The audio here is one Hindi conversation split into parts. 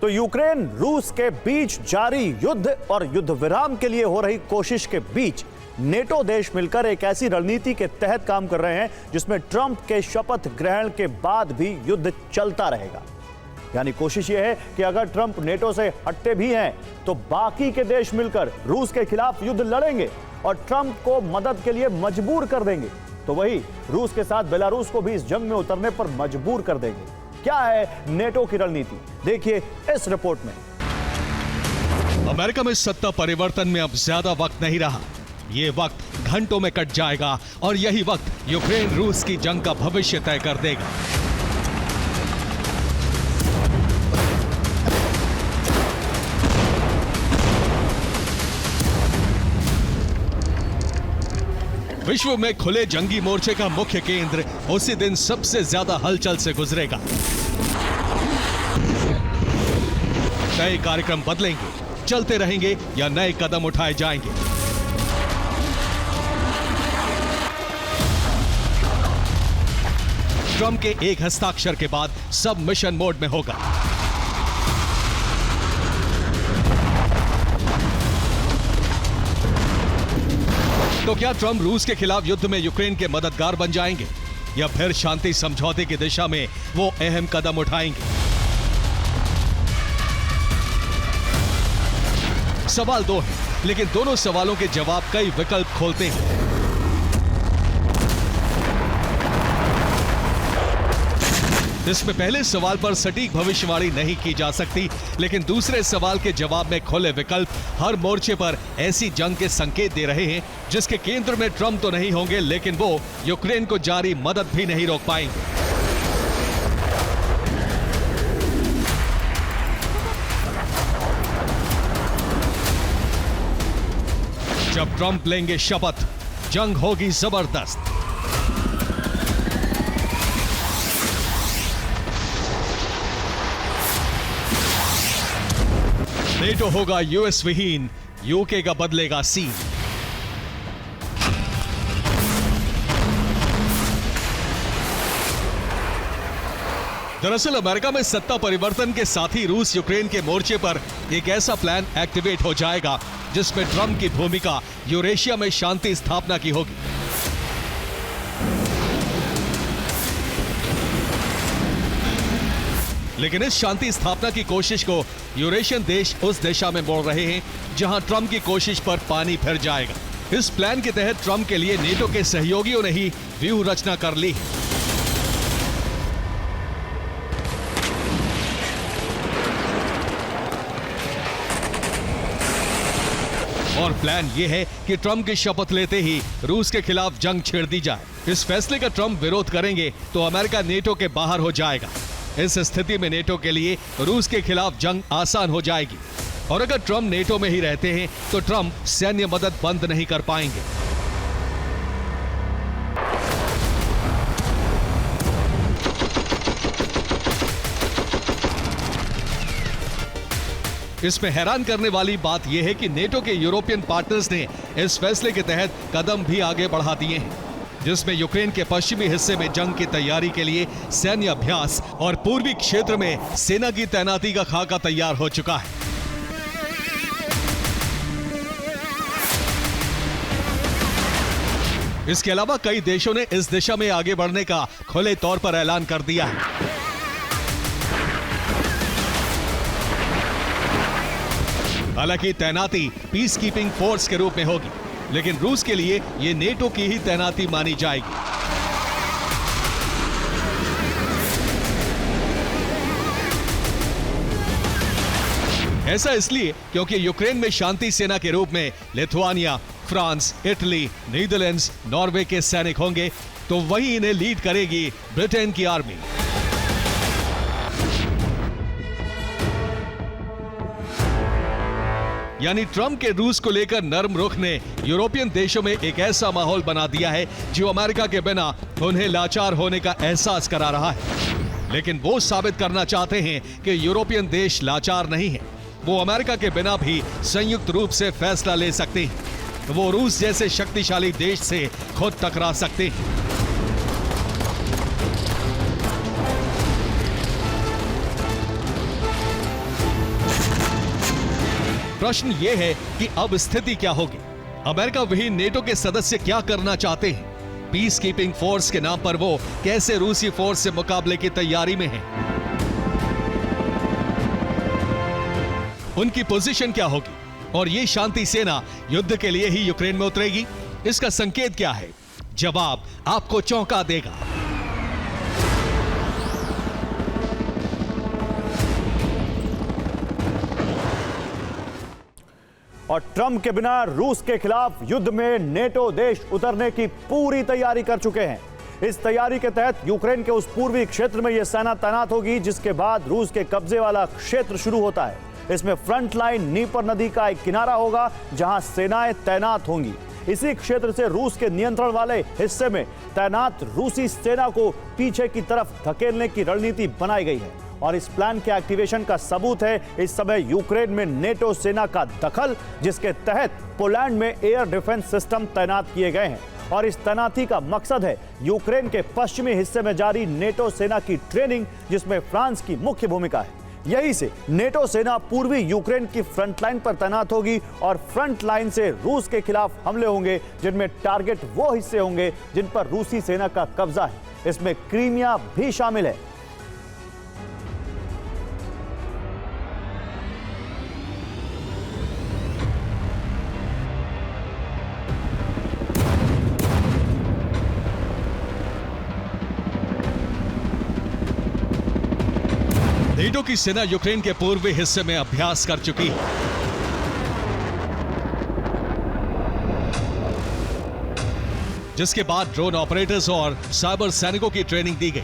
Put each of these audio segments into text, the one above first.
तो यूक्रेन रूस के बीच जारी युद्ध और युद्ध विराम के लिए हो रही कोशिश के बीच नेटो देश मिलकर एक ऐसी रणनीति के तहत काम कर रहे हैं जिसमें ट्रंप के शपथ ग्रहण के बाद भी युद्ध चलता रहेगा। यानी कोशिश यह है कि अगर ट्रंप नेटो से हटते भी हैं तो बाकी के देश मिलकर रूस के खिलाफ युद्ध लड़ेंगे और ट्रंप को मदद के लिए मजबूर कर देंगे। तो वही रूस के साथ बेलारूस को भी इस जंग में उतरने पर मजबूर कर देंगे। क्या है नेटो की रणनीति, देखिए इस रिपोर्ट में। अमेरिका में सत्ता परिवर्तन में अब ज्यादा वक्त नहीं रहा। ये वक्त घंटों में कट जाएगा और यही वक्त यूक्रेन रूस की जंग का भविष्य तय कर देगा। विश्व में खुले जंगी मोर्चे का मुख्य केंद्र उसी दिन सबसे ज्यादा हलचल से गुजरेगा। नए कार्यक्रम बदलेंगे, चलते रहेंगे या नए कदम उठाए जाएंगे। ट्रंप के एक हस्ताक्षर के बाद सब मिशन मोड में होगा। तो क्या ट्रंप रूस के खिलाफ युद्ध में यूक्रेन के मददगार बन जाएंगे या फिर शांति समझौते की दिशा में वो अहम कदम उठाएंगे? सवाल दो हैं, लेकिन दोनों सवालों के जवाब कई विकल्प खोलते हैं। इसमें पहले सवाल पर सटीक भविष्यवाणी नहीं की जा सकती, लेकिन दूसरे सवाल के जवाब में खुले विकल्प हर मोर्चे पर ऐसी जंग के संकेत दे रहे हैं जिसके केंद्र में ट्रंप तो नहीं होंगे, लेकिन वो यूक्रेन को जारी मदद भी नहीं रोक पाएंगे। जब ट्रंप लेंगे शपथ, जंग होगी जबरदस्त। नेटो होगा यूएस विहीन, यूके का बदलेगा सीन। दरअसल अमेरिका में सत्ता परिवर्तन के साथ ही रूस यूक्रेन के मोर्चे पर एक ऐसा प्लान एक्टिवेट हो जाएगा जिसमें ट्रंप की भूमिका यूरेशिया में शांति स्थापना की होगी। लेकिन इस शांति स्थापना की कोशिश को यूरेशियन देश उस दिशा में मोड़ रहे हैं जहां ट्रंप की कोशिश पर पानी फिर जाएगा। इस प्लान के तहत ट्रंप के लिए नेटो के सहयोगियों ने ही व्यूह रचना कर ली है। और प्लान यह है कि ट्रंप की शपथ लेते ही रूस के खिलाफ जंग छेड़ दी जाए। इस फैसले का ट्रंप विरोध करेंगे तो अमेरिका नेटो के बाहर हो जाएगा। इस स्थिति में नेटो के लिए रूस के खिलाफ जंग आसान हो जाएगी और अगर ट्रंप नेटो में ही रहते हैं तो ट्रंप सैन्य मदद बंद नहीं कर पाएंगे। इसमें हैरान करने वाली बात यह है कि नेटो के यूरोपियन पार्टनर्स ने इस फैसले के तहत कदम भी आगे बढ़ा दिए हैं, जिसमें यूक्रेन के पश्चिमी हिस्से में जंग की तैयारी के लिए सैन्य अभ्यास और पूर्वी क्षेत्र में सेना की तैनाती का खाका तैयार हो चुका है। इसके अलावा कई देशों ने इस दिशा में आगे बढ़ने का खुले तौर पर ऐलान कर दिया है। हालांकि तैनाती पीस कीपिंग फोर्स के रूप में होगी, लेकिन रूस के लिए यह नेटो की ही तैनाती मानी जाएगी। ऐसा इसलिए क्योंकि यूक्रेन में शांति सेना के रूप में Lithuania, France, Italy, Netherlands, Norway के सैनिक होंगे, तो वहीं इन्हें लीड करेगी ब्रिटेन की आर्मी। यानी ट्रंप के रूस को लेकर नर्म रुख ने यूरोपियन देशों में एक ऐसा माहौल बना दिया है जो अमेरिका के बिना उन्हें लाचार होने का एहसास करा रहा है। लेकिन वो साबित करना चाहते हैं कि यूरोपियन देश लाचार नहीं है, वो अमेरिका के बिना भी संयुक्त रूप से फैसला ले सकते हैं। वो रूस जैसे शक्तिशाली देश से खुद टकरा सकते हैं। प्रश्न ये है कि अब स्थिति क्या होगी? अमेरिका विहीन नेटो के सदस्य क्या करना चाहते हैं? पीस कीपिंग फोर्स के नाम पर वो कैसे रूसी फोर्स से मुकाबले की तैयारी में हैं? उनकी पोजीशन क्या होगी? और ये शांति सेना युद्ध के लिए ही यूक्रेन में उतरेगी? इसका संकेत क्या है? जवाब आपको चौंका देगा। और ट्रंप के बिना रूस के खिलाफ युद्ध में नेटो देश उतरने की पूरी तैयारी कर चुके हैं। इस तैयारी के तहत यूक्रेन के उस पूर्वी क्षेत्र में यह सेना तैनात होगी जिसके बाद रूस के कब्जे वाला क्षेत्र शुरू होता है। इसमें फ्रंट लाइन नीपर नदी का एक किनारा होगा जहां सेनाएं तैनात होंगी। इसी क्षेत्र से रूस के नियंत्रण वाले हिस्से में तैनात रूसी सेना को पीछे की तरफ धकेलने की रणनीति बनाई गई है। और इस प्लान के एक्टिवेशन का सबूत है इस समय यूक्रेन में नेटो सेना का दखल, जिसके तहत पोलैंड में एयर डिफेंस सिस्टम तैनात किए गए हैं। और इस तैनाती का मकसद है यूक्रेन के पश्चिमी हिस्से में जारी नेटो सेना की ट्रेनिंग, जिसमें फ्रांस की मुख्य भूमिका है। यहीं से नेटो सेना पूर्वी यूक्रेन की फ्रंट लाइन पर तैनात होगी और फ्रंट लाइन से रूस के खिलाफ हमले होंगे, जिनमें टारगेट वो हिस्से होंगे जिन पर रूसी सेना का कब्जा है। इसमें क्रीमिया भी शामिल है। नेटो की सेना यूक्रेन के पूर्वी हिस्से में अभ्यास कर चुकी है। जिसके बाद ड्रोन ऑपरेटर्स और साइबर सैनिकों की ट्रेनिंग दी गई।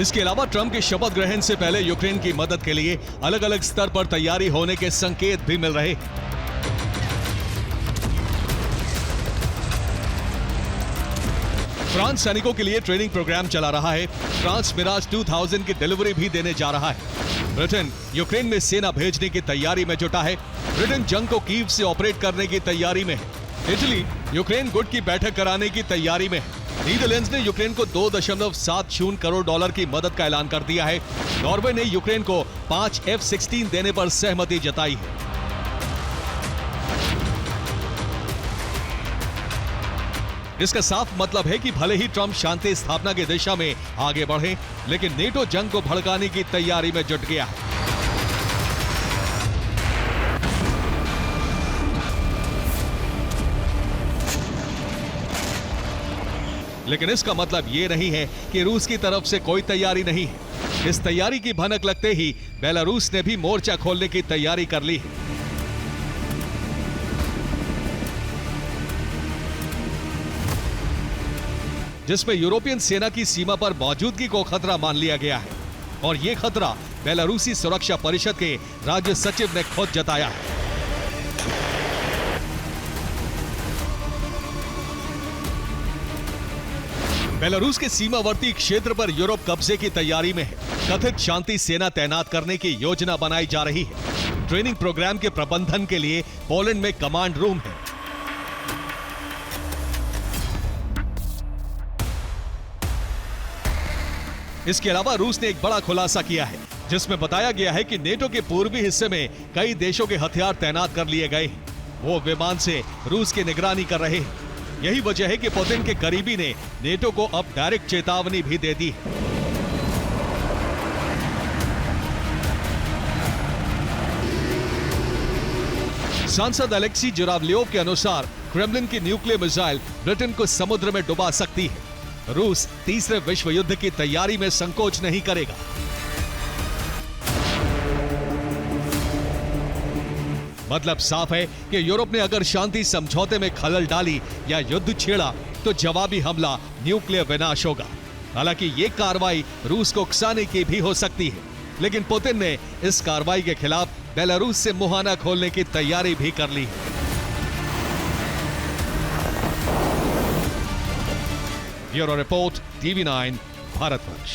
इसके अलावा ट्रंप के शपथ ग्रहण से पहले यूक्रेन की मदद के लिए अलग अलग स्तर पर तैयारी होने के संकेत भी मिल रहे हैं। फ्रांस सैनिकों के लिए ट्रेनिंग प्रोग्राम चला रहा है। फ्रांस मिराज 2000 की डिलीवरी भी देने जा रहा है। ब्रिटेन यूक्रेन में सेना भेजने की तैयारी में जुटा है। ब्रिटेन जंग को कीव से ऑपरेट करने की तैयारी में है। इटली यूक्रेन गुट की बैठक कराने की तैयारी में है। नीदरलैंड्स ने यूक्रेन को $2.70 करोड़ की मदद का ऐलान कर दिया है। नॉर्वे ने यूक्रेन को 5 F-16 देने पर सहमति जताई है। इसका साफ मतलब है कि भले ही ट्रंप शांति स्थापना की दिशा में आगे बढ़े, लेकिन नेटो जंग को भड़काने की तैयारी में जुट गया है। लेकिन इसका मतलब यह नहीं है कि रूस की तरफ से कोई तैयारी नहीं है। इस तैयारी की भनक लगते ही बेलारूस ने भी मोर्चा खोलने की तैयारी कर ली है। जिसमें यूरोपियन सेना की सीमा पर मौजूदगी को खतरा मान लिया गया है और यह खतरा बेलारूसी सुरक्षा परिषद के राज्य सचिव ने खुद जताया है। बेलारूस के सीमावर्ती क्षेत्र पर यूरोप कब्जे की तैयारी में है। कथित शांति सेना तैनात करने की योजना बनाई जा रही है। ट्रेनिंग प्रोग्राम के प्रबंधन के लिए पोलैंड में कमांड रूम है। इसके अलावा रूस ने एक बड़ा खुलासा किया है, जिसमें बताया गया है कि नेटो के पूर्वी हिस्से में कई देशों के हथियार तैनात कर लिए गए हैं। वो विमान से रूस की निगरानी कर रहे हैं। यही वजह है कि पुतिन के करीबी ने नेटो को अब डायरेक्ट चेतावनी भी दे दी है। सांसद अलेक्सी जुरावलियोव के अनुसार क्रेमलिन की न्यूक्लियर मिसाइल ब्रिटेन को समुद्र में डुबा सकती है। रूस तीसरे विश्व युद्ध की तैयारी में संकोच नहीं करेगा। मतलब साफ है कि यूरोप ने अगर शांति समझौते में खलल डाली या युद्ध छेड़ा तो जवाबी हमला न्यूक्लियर विनाश होगा। हालांकि ये कार्रवाई रूस को उकसाने की भी हो सकती है, लेकिन पुतिन ने इस कार्रवाई के खिलाफ बेलारूस से मुहाना खोलने की तैयारी भी कर ली है। Bureau report, TV9, Bharatvarsh.